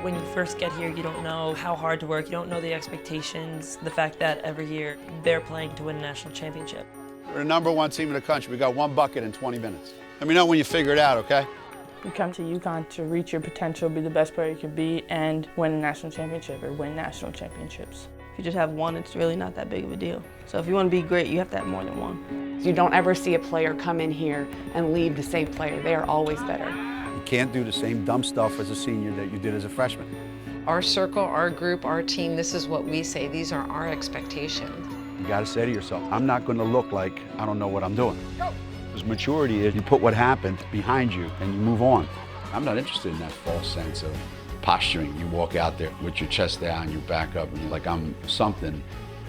When you first get here, you don't know how hard to work, you don't know the expectations, the fact that every year they're playing to win a national championship. We're the #1 team in the country. We got 1 bucket in 20 minutes. Let me know when you figure it out, okay? You come to UConn to reach your potential, be the best player you can be, and win a national championship or win national championships. If you just have one, it's really not that big of a deal. So if you want to be great, you have to have more than one. You don't ever see a player come in here and leave the same player. They are always better. You can't do the same dumb stuff as a senior that you did as a freshman. Our circle, our group, our team, this is what we say. These are our expectations. You got to say to yourself, I'm not going to look like I don't know what I'm doing. Because maturity is you put what happened behind you and you move on. I'm not interested in that false sense of posturing. You walk out there with your chest down, your back up, and you're like, I'm something.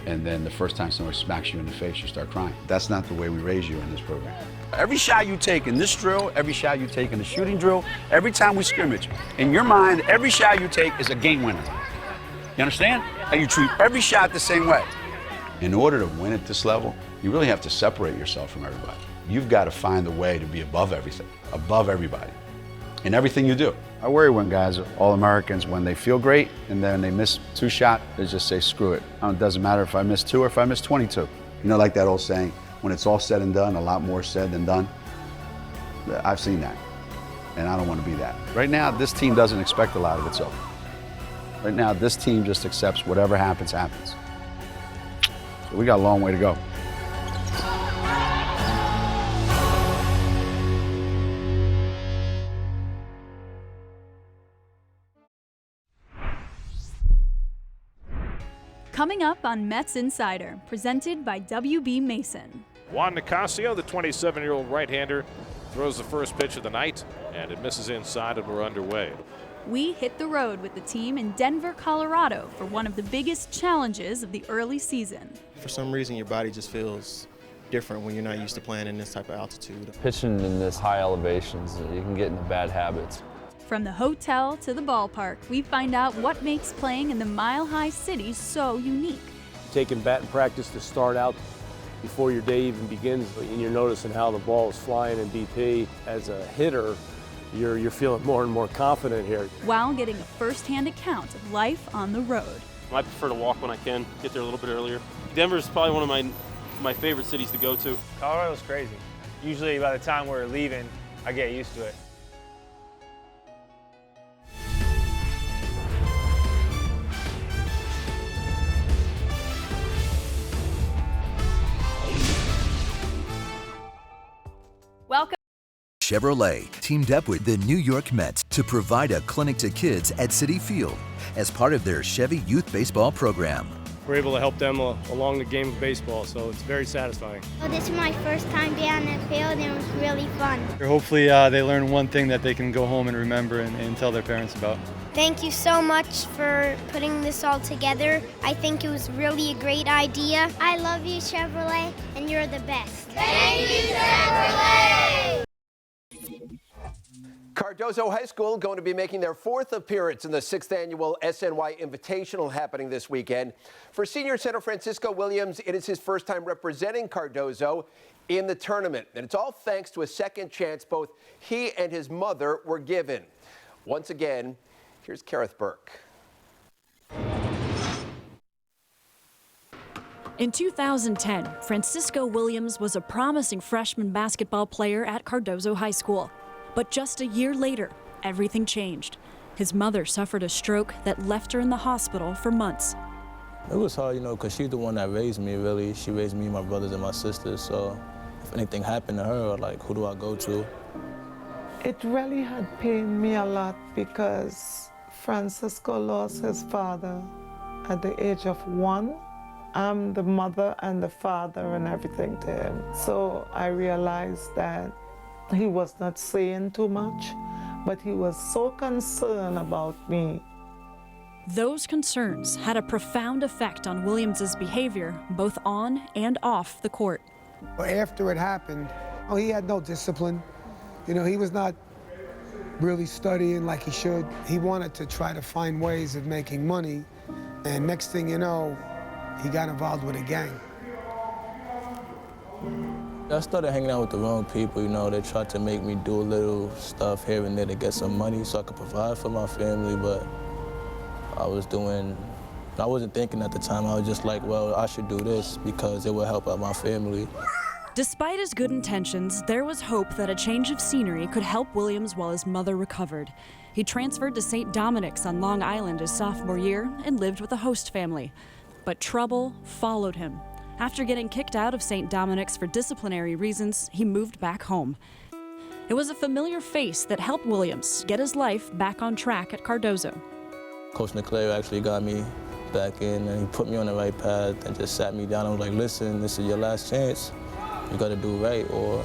And then the first time someone smacks you in the face, you start crying. That's not the way we raise you in this program. Every shot you take in this drill, every shot you take in the shooting drill, every time we scrimmage, in your mind, every shot you take is a game winner. You understand? And you treat every shot the same way. In order to win at this level, you really have to separate yourself from everybody. You've got to find a way to be above everything, above everybody, in everything you do. I worry when guys are All-Americans, when they feel great and then they miss 2 shots, they just say, screw it. It doesn't matter if I miss 2 or if I miss 22. You know, like that old saying, when it's all said and done, a lot more said than done. I've seen that, and I don't want to be that. Right now, this team doesn't expect a lot of itself. Right now, this team just accepts whatever happens, happens. So we got a long way to go. Coming up on Mets Insider, presented by WB Mason. Juan Nicasio, the 27-year-old right-hander, throws the first pitch of the night, and it misses inside, and we're underway. We hit the road with the team in Denver, Colorado for one of the biggest challenges of the early season. For some reason, your body just feels different when you're not used to playing in this type of altitude. Pitching in this high elevations, you can get into bad habits. From the hotel to the ballpark, we find out what makes playing in the mile-high city so unique. Taking batting practice to start out before your day even begins, and you're noticing how the ball is flying in BP. As a hitter, you're feeling more and more confident here. While getting a first-hand account of life on the road. I prefer to walk when I can, get there a little bit earlier. Denver is probably one of my favorite cities to go to. Colorado's crazy. Usually by the time we're leaving, I get used to it. Welcome. Chevrolet teamed up with the New York Mets to provide a clinic to kids at Citi Field as part of their Chevy Youth Baseball program. We're able to help them along the game of baseball, so it's very satisfying. Well, this is my first time being on the field, and it was really fun. Hopefully they learn one thing that they can go home and remember and tell their parents about. Thank you so much for putting this all together. I think it was really a great idea. I love you, Chevrolet, and you're the best. Thank you, Chevrolet! Cardozo High School going to be making their 4th appearance in the 6th annual SNY Invitational happening this weekend. For senior center Francisco Williams, it is his first time representing Cardozo in the tournament. And it's all thanks to a second chance both he and his mother were given. Once again, here's Kareth Burke. In 2010, Francisco Williams was a promising freshman basketball player at Cardozo High School. But just a year later, everything changed. His mother suffered a stroke that left her in the hospital for months. It was hard, because she's the one that raised me, really. She raised me, my brothers, and my sisters. So if anything happened to her, who do I go to? It really had pained me a lot because Francisco lost his father at the age of 1. I'm the mother and the father and everything to him. So I realized that he was not saying too much, but he was so concerned about me. Those concerns had a profound effect on Williams's behavior, both on and off the court. After it happened, he had no discipline. He was not really studying like he should. He wanted to try to find ways of making money, and next thing you know, he got involved with a gang. I started hanging out with the wrong people, they tried to make me do a little stuff here and there to get some money so I could provide for my family, but I wasn't thinking at the time. I was just like, well, I should do this because it will help out my family. Despite his good intentions, there was hope that a change of scenery could help Williams while his mother recovered. He transferred to St. Dominic's on Long Island his sophomore year and lived with a host family. But trouble followed him. After getting kicked out of St. Dominic's for disciplinary reasons, he moved back home. It was a familiar face that helped Williams get his life back on track at Cardozo. Coach Leclerc actually got me back in, and he put me on the right path and just sat me down and was like, listen, this is your last chance. You got to do right or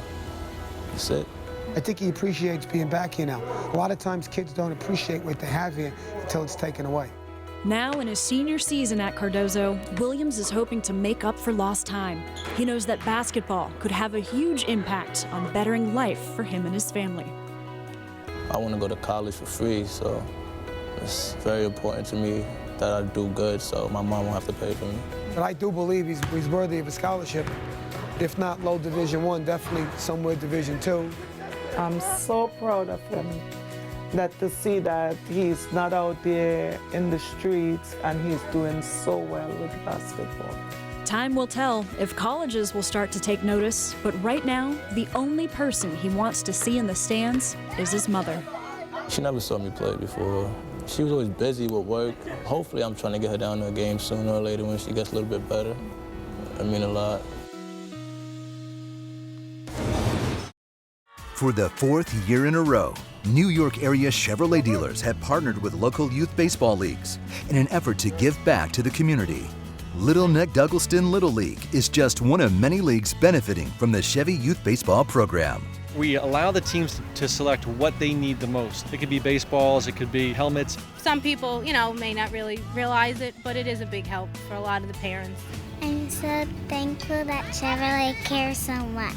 that's it. I think he appreciates being back here now. A lot of times kids don't appreciate what they have here until it's taken away. Now in his senior season at Cardozo, Williams is hoping to make up for lost time. He knows that basketball could have a huge impact on bettering life for him and his family. I want to go to college for free, so it's very important to me that I do good so my mom won't have to pay for me. But I do believe he's worthy of a scholarship. If not low Division I, definitely somewhere Division II. I'm so proud of him that to see that he's not out there in the streets and he's doing so well with basketball. Time will tell if colleges will start to take notice, but right now, the only person he wants to see in the stands is his mother. She never saw me play before. She was always busy with work. Hopefully I'm trying to get her down to a game sooner or later when she gets a little bit better. I mean a lot. For the 4th year in a row, New York area Chevrolet dealers have partnered with local youth baseball leagues in an effort to give back to the community. Little Neck Douglaston Little League is just one of many leagues benefiting from the Chevy Youth Baseball program. We allow the teams to select what they need the most. It could be baseballs, it could be helmets. Some people, may not really realize it, but it is a big help for a lot of the parents. I'm so thankful that Chevrolet cares so much.